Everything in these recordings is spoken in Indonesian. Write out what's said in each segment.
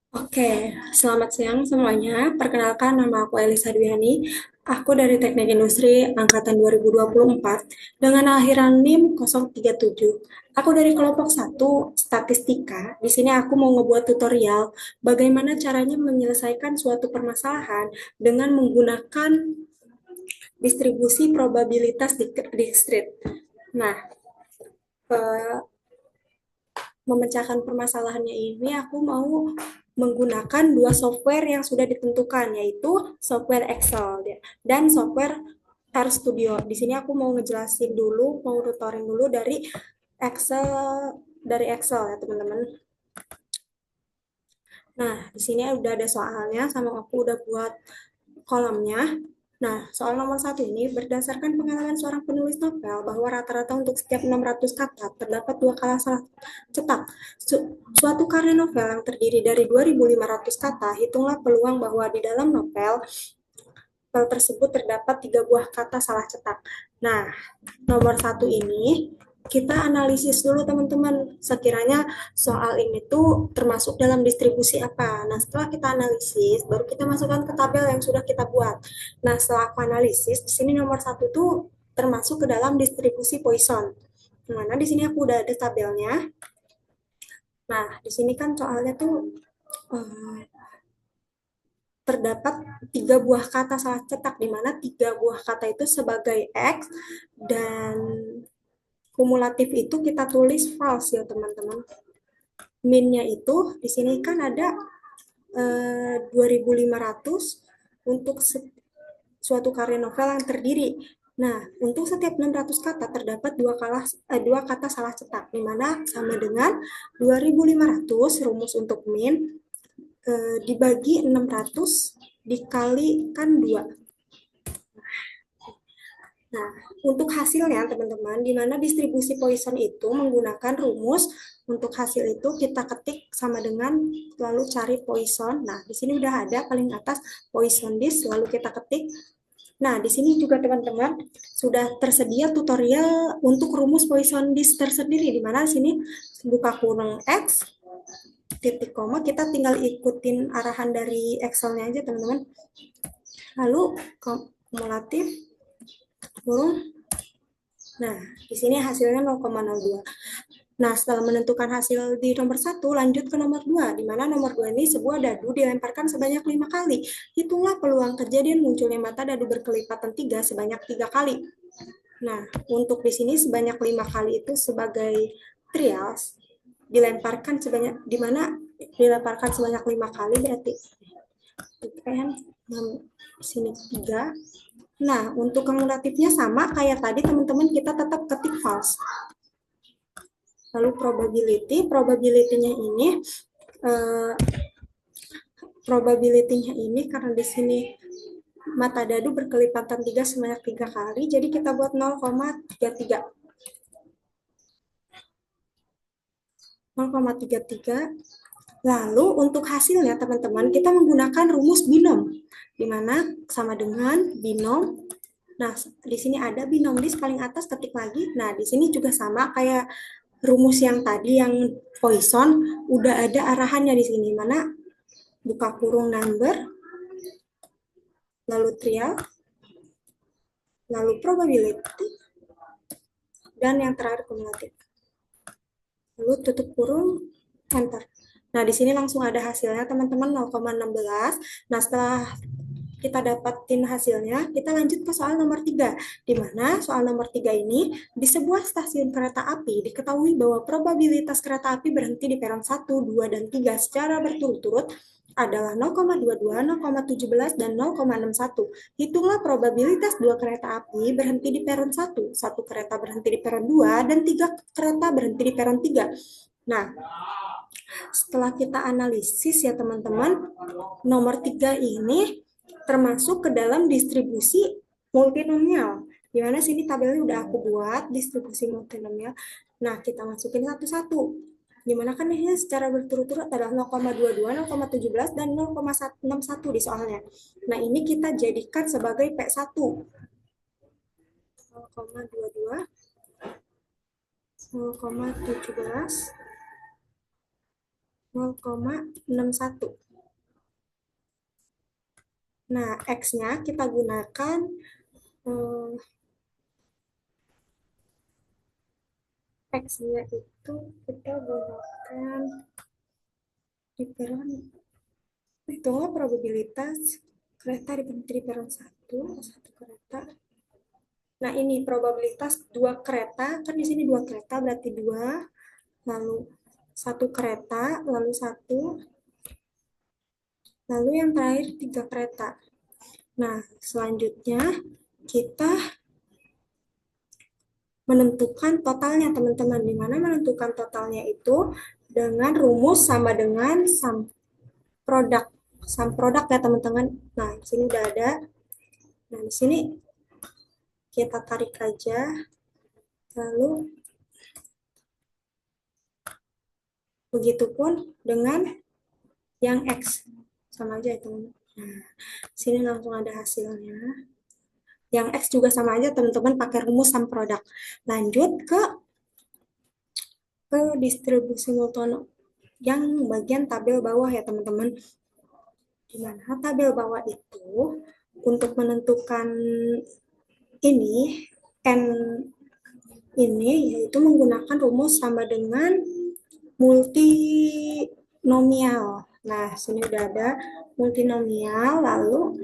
Oke, selamat siang semuanya. Perkenalkan, nama aku Elisa Dwiani. Aku dari Teknik Industri Angkatan 2024 dengan akhiran NIM 037. Aku dari kelompok satu Statistika. Di sini aku mau ngebuat tutorial bagaimana caranya menyelesaikan suatu permasalahan dengan menggunakan distribusi probabilitas discrete. Nah, eh, memecahkan permasalahannya ini aku mau menggunakan dua software yang sudah ditentukan, yaitu software Excel dan software RStudio. Di sini aku mau ngejelasin dulu, mau tutorin dulu Excel Excel ya teman-teman. Nah, di sini udah ada soalnya sama aku udah buat kolomnya. Nah, soal nomor satu ini berdasarkan pengalaman seorang penulis novel bahwa rata-rata untuk setiap 600 kata terdapat dua kala salah cetak. Suatu karya novel yang terdiri dari 2.500 kata, hitunglah peluang bahwa di dalam novel tersebut terdapat 3 buah kata salah cetak. Nah, nomor satu ini kita analisis dulu teman-teman, sekiranya soal ini tuh termasuk dalam distribusi apa. Nah, setelah kita analisis, baru kita masukkan ke tabel yang sudah kita buat. Nah, setelah aku analisis, di sini nomor satu tuh termasuk ke dalam distribusi Poisson. Mana di sini aku udah ada tabelnya. Nah, di sini kan soalnya tuh eh, terdapat 3 buah kata salah cetak, di mana 3 buah kata itu sebagai X dan kumulatif itu kita tulis false ya teman-teman. Minnya itu di sini kan ada 2.500 untuk suatu karya novel yang terdiri. Nah, untuk setiap 600 kata terdapat dua kata salah cetak, di mana sama dengan 2.500 rumus untuk min dibagi 600 dikalikan 2. Nah, untuk hasilnya teman-teman, di mana distribusi Poisson itu menggunakan rumus untuk hasil itu kita ketik sama dengan lalu cari Poisson. Nah, di sini udah ada paling atas Poisson disk, lalu kita ketik. Nah, di sini juga teman-teman sudah tersedia tutorial untuk rumus Poisson disk tersendiri, di mana di sini buka kurung X, titik koma, kita tinggal ikutin arahan dari Excel-nya aja teman-teman. Lalu kumulatif kurung. Nah, di sini hasilnya 0,02. Nah, setelah menentukan hasil di nomor satu, lanjut ke nomor 2, di mana nomor 2 ini sebuah dadu dilemparkan sebanyak 5 kali. Hitunglah peluang kejadian munculnya mata dadu berkelipatan 3 sebanyak 3 kali. Nah, untuk di sini sebanyak 5 kali itu sebagai trials, dilemparkan sebanyak, di mana dilemparkan sebanyak 5 kali berarti kan sini 3. Nah, untuk kumulatifnya sama kayak tadi teman-teman, kita tetap ketik false. Lalu probability-nya ini eh, karena di sini mata dadu berkelipatan 3 sebanyak 3 kali, jadi kita buat 0,33. 0,33. Lalu untuk hasilnya teman-teman, kita menggunakan rumus binom, di mana sama dengan binom. Nah, di sini ada binom list paling atas, ketik lagi. Nah, di sini juga sama kayak rumus yang tadi yang Poisson, udah ada arahannya di sini, mana buka kurung number, lalu trial, lalu probability, dan yang terakhir kumulatif. Lalu tutup kurung, enter. Nah, di sini langsung ada hasilnya teman-teman 0,16. Nah, setelah kita dapatin hasilnya, kita lanjut ke soal nomor 3, di mana soal nomor 3 ini, di sebuah stasiun kereta api, diketahui bahwa probabilitas kereta api berhenti di peron 1, 2, dan 3 secara berturut-turut adalah 0,22, 0,17, dan 0,61. Hitunglah probabilitas dua kereta api berhenti di peron 1, satu kereta berhenti di peron 2, dan 3 kereta berhenti di peron 3. Nah, setelah kita analisis ya teman-teman, nomor 3 ini termasuk ke dalam distribusi multinomial. Di mana sini tabelnya udah aku buat distribusi multinomial. Nah, kita masukin satu-satu. Dimana kan ini secara berturut-turut adalah 0,22, 0,17, dan 0,61 di soalnya. Nah, ini kita jadikan sebagai P1. 0,22, 0,17, 0,61. Nah, X-nya kita gunakan eh, X-nya itu kita gunakan diferan, itulah probabilitas kereta di peron satu kereta. Nah, ini probabilitas dua kereta, kan di sini dua kereta berarti dua, lalu satu kereta, lalu satu, lalu yang terakhir tiga kereta. Nah, selanjutnya kita menentukan totalnya teman-teman. Di mana menentukan totalnya itu dengan rumus sama dengan produk. Sum produk ya teman-teman. Nah, di sini udah ada. Nah, di sini kita tarik aja. Lalu begitupun dengan yang X. Sama aja ya teman-teman. Nah, sini langsung ada hasilnya. Yang X juga sama aja teman-teman pakai rumus sum produk. Lanjut ke distribusi Multono yang bagian tabel bawah ya teman-teman. Di mana tabel bawah itu untuk menentukan ini n ini yaitu menggunakan rumus sama dengan multinomial. Nah, sini udah ada multinomial, lalu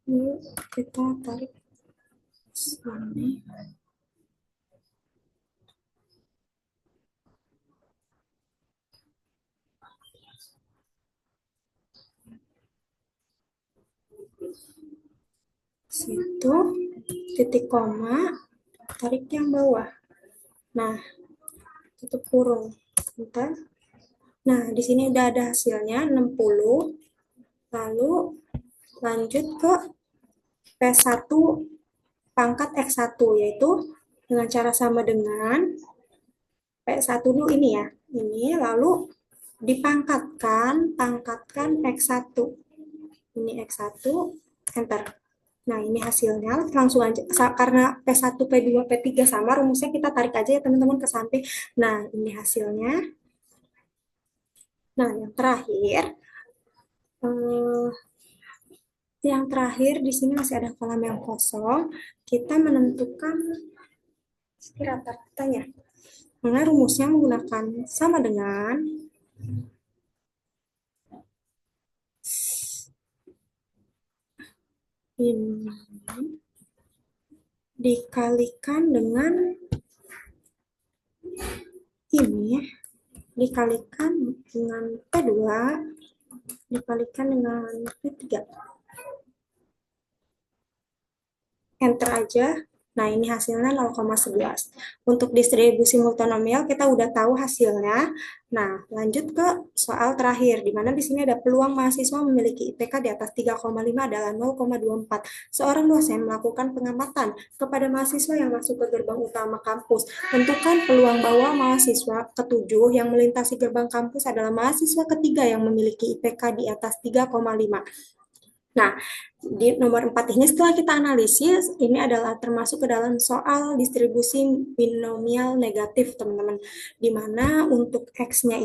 ini kita tarik sini. Situ titik koma, tarik yang bawah. Nah, tutup kurung. Bentar. Nah, di sini udah ada hasilnya 60. Lalu lanjut ke P1 pangkat X1, yaitu dengan cara sama dengan P1 dulu ini ya. Ini lalu pangkatkan X1. Ini X1, enter. Nah, ini hasilnya langsung aja. Karena P1, P2, P3 sama, rumusnya kita tarik aja ya teman-teman ke samping. Nah, ini hasilnya. Nah, eh, yang terakhir di sini masih ada kolam yang kosong. Kita menentukan rata-ratanya. Karena rumusnya menggunakan sama dengan ini dikalikan dengan ini dikalikan dengan P2 dikalikan dengan P3. Enter aja. Nah, ini hasilnya 0,11. Untuk distribusi multinomial kita udah tahu hasilnya. Nah, lanjut ke soal terakhir, di mana di sini ada peluang mahasiswa memiliki IPK di atas 3,5 adalah 0,24. Seorang dosen melakukan pengamatan kepada mahasiswa yang masuk ke gerbang utama kampus. Tentukan peluang bahwa mahasiswa ketujuh yang melintasi gerbang kampus adalah mahasiswa ketiga yang memiliki IPK di atas 3,5. Nah, di nomor 4 ini setelah kita analisis, ini adalah termasuk ke dalam soal distribusi binomial negatif, teman-teman. Di mana untuk X-nya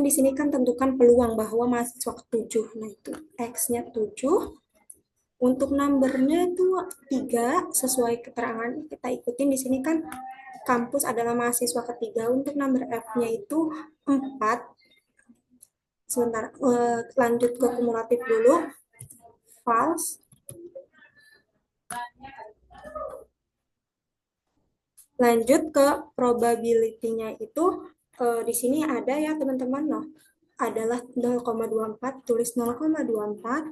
di sini kan tentukan peluang bahwa mahasiswa ketujuh. Nah, itu X-nya 7. Untuk numbernya itu 3, sesuai keterangan kita ikutin di sini kan kampus adalah mahasiswa ketiga. Untuk number F-nya itu 4. Sebentar, lanjut ke kumulatif dulu. False. Lanjut ke probability-nya itu di sini ada ya teman-teman, loh. Adalah 0,24, tulis 0,24.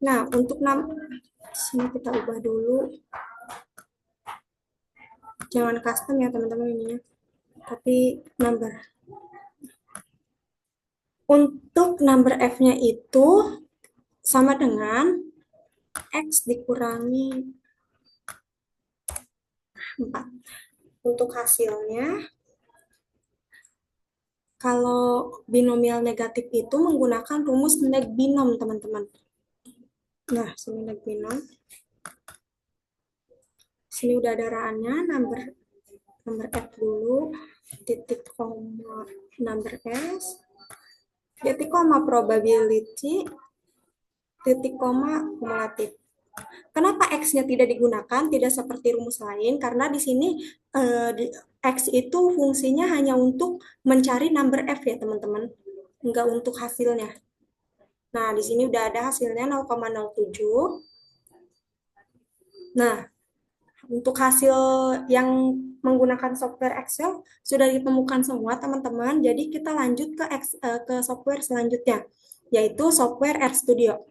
Nah, untuk sini kita ubah dulu. Jangan custom ya teman-teman ininya. Tapi number. Untuk number F-nya itu sama dengan X dikurangi 4. Untuk hasilnya Kalau binomial negatif itu menggunakan rumus neg binom, teman-teman. Nah, sini neg binom. Sini udah ada raannya, number F dulu, titik koma number S, titik koma probability, titik koma kumulatif. Kenapa X-nya tidak digunakan, tidak seperti rumus lain? Karena di sini X itu fungsinya hanya untuk mencari number F ya teman-teman, enggak untuk hasilnya. Nah, di sini udah ada hasilnya 0,07. Nah, untuk hasil yang menggunakan software Excel sudah ditemukan semua teman-teman. Jadi kita lanjut ke software selanjutnya, yaitu software RStudio.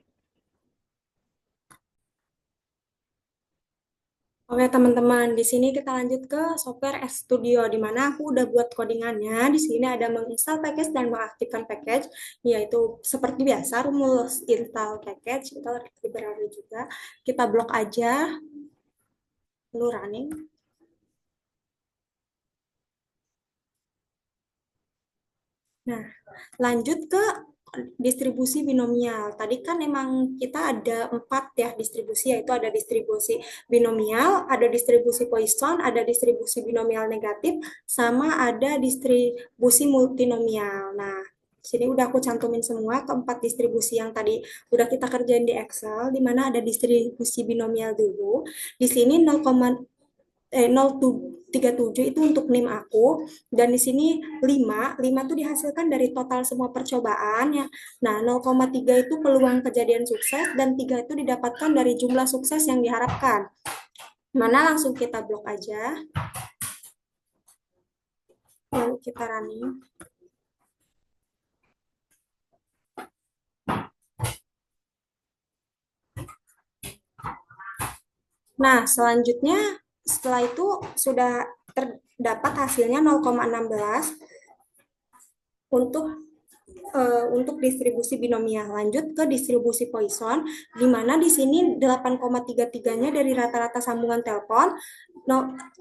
Oke teman-teman, di sini kita lanjut ke software RStudio, di mana aku udah buat codingannya. Di sini ada menginstal package dan mengaktifkan package, yaitu seperti biasa rumus install package, kita library juga. Kita blok aja, lalu running. Nah, lanjut ke distribusi binomial. Tadi kan emang kita ada 4 ya distribusi, yaitu ada distribusi binomial, ada distribusi Poisson, ada distribusi binomial negatif, sama ada distribusi multinomial. Nah, sini udah aku cantumin semua keempat distribusi yang tadi udah kita kerjain di Excel, di mana ada distribusi binomial dulu. Di sini 0,37 itu untuk NIM aku, dan di sini 5 tuh dihasilkan dari total semua percobaan ya. Nah, 0,3 itu peluang kejadian sukses, dan 3 itu didapatkan dari jumlah sukses yang diharapkan. Mana langsung kita blok aja, lalu kita running. Nah, selanjutnya setelah itu sudah terdapat hasilnya 0,16 untuk distribusi binomial. Lanjut ke distribusi Poisson, di mana di sini 8,33-nya dari rata-rata sambungan telepon,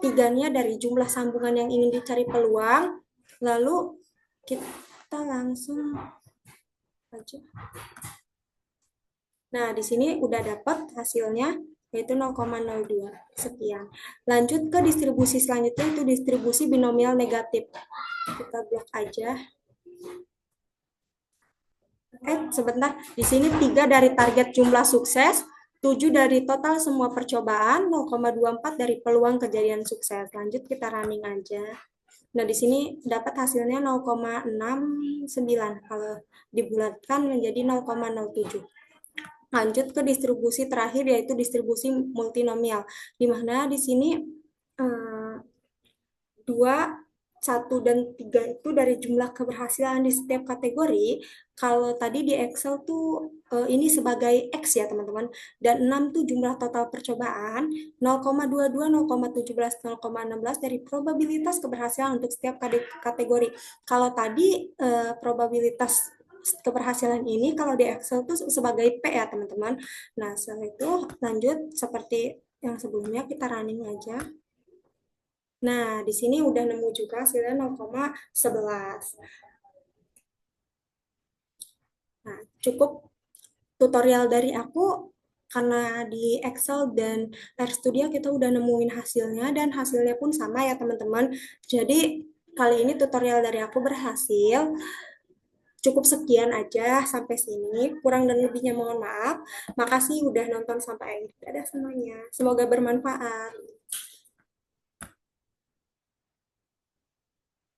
3-nya dari jumlah sambungan yang ingin dicari peluang, lalu kita langsung aja. Nah, di sini udah dapat hasilnya, yaitu 0,02 sekian. Lanjut ke distribusi selanjutnya, itu distribusi binomial negatif. Kita blok aja. Sebentar. Di sini 3 dari target jumlah sukses, 7 dari total semua percobaan, 0,24 dari peluang kejadian sukses. Lanjut kita running aja. Nah, di sini dapat hasilnya 0,69. Kalau dibulatkan menjadi 0,07. Lanjut ke distribusi terakhir, yaitu distribusi multinomial, di mana di sini 2, 1, dan 3 itu dari jumlah keberhasilan di setiap kategori. Kalau tadi di Excel tuh ini sebagai X ya teman-teman, dan 6 tuh jumlah total percobaan, 0,22, 0,17, 0,16 dari probabilitas keberhasilan untuk setiap kategori. Kalau tadi probabilitas keberhasilan ini kalau di Excel tuh sebagai P ya teman-teman. Nah, setelah itu lanjut seperti yang sebelumnya, kita running aja. Nah, di sini udah nemu juga hasilnya 0,11. Nah, cukup tutorial dari aku, karena di Excel dan RStudio kita udah nemuin hasilnya, dan hasilnya pun sama ya teman-teman. Jadi, kali ini tutorial dari aku berhasil. Cukup sekian aja sampai sini. Kurang dan lebihnya mohon maaf. Makasih udah nonton sampai akhir. Dadah semuanya. Semoga bermanfaat.